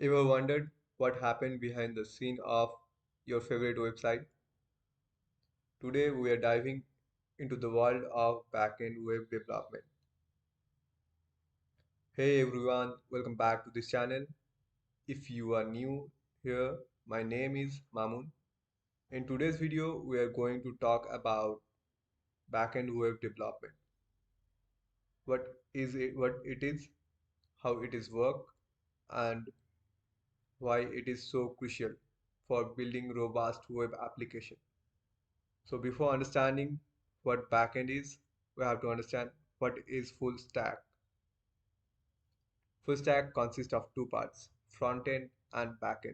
Ever wondered what happened behind the scene of your favorite website? Today we are diving into the world of backend web development. Hey everyone, welcome back to this channel. If you are new here, my name is Mamun. In today's video, we are going to talk about backend web development. What it is, how it is work, and why it is so crucial for building robust web application. So before understanding what backend is, we have to understand what is full stack. Full stack consists of two parts, front end and back end.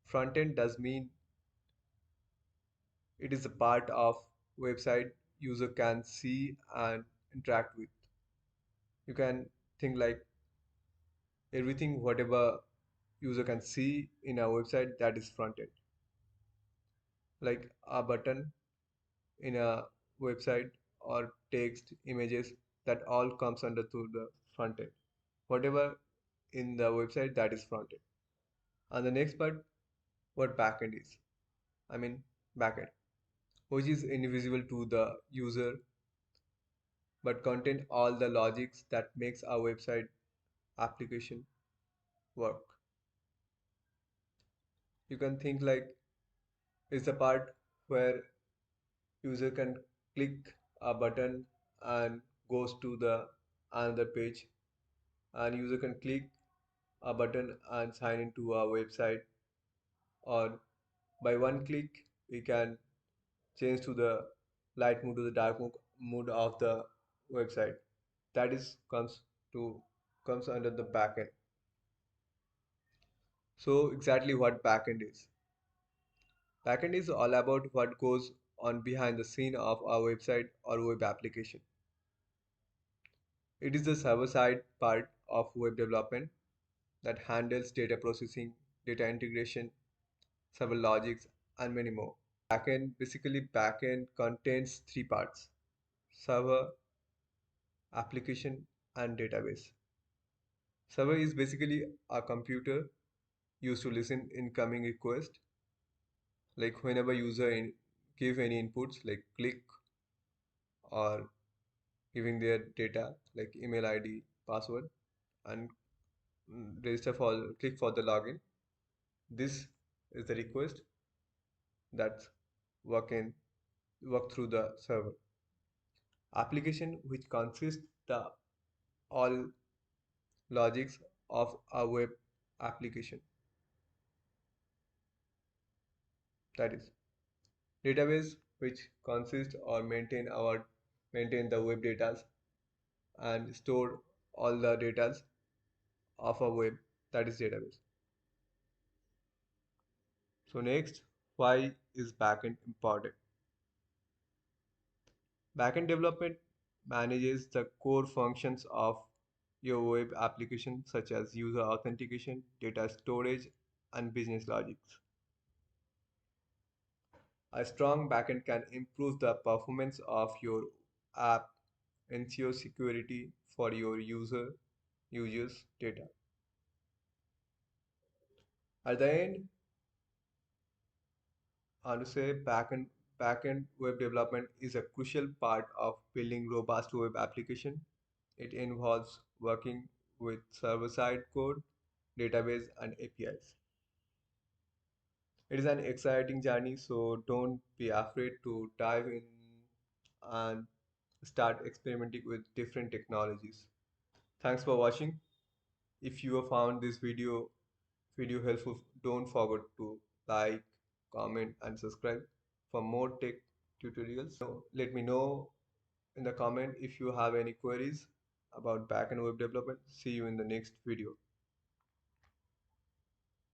Front end does mean it is a part of website user can see and interact with. You can think like everything whatever user can see in a website, that is front end. Like a button in a website or text, images, that all comes under to the front end. Whatever in the website, that is front end. And the next part, what backend is. I mean backend, which is invisible to the user but contain all the logics that makes our website application work. You can think like it's the part where user can click a button and goes to the another page, and user can click a button and sign into our website, or by one click we can change to the light mode to the dark mode of the website. That is comes under the backend. So exactly what backend is. Backend is all about what goes on behind the scene of our website or web application. It is the server side part of web development that handles data processing, data integration, server logics, and many more. Backend contains three parts: server, application, and database. Server is basically a computer used to listen incoming request, like whenever give any inputs like click or giving their data like email ID, password, and register for click for the login. This is the request that's working work through the server. Application, which consists the all logics of a web application, that is database, which consists or maintain the web data and store all the data of a web, that is database. So next, why is backend important? Backend development manages the core functions of your web application such as user authentication, data storage, and business logics. A strong backend can improve the performance of your app, ensure security for your users' data. At the end, I want to say backend web development is a crucial part of building robust web application. It involves working with server-side code, database, and APIs. It is an exciting journey, so don't be afraid to dive in and start experimenting with different technologies. Thanks for watching. If you have found this video helpful, don't forget to like, comment, and subscribe for more tech tutorials. So let me know in the comment if you have any queries about backend web development. See you in the next video.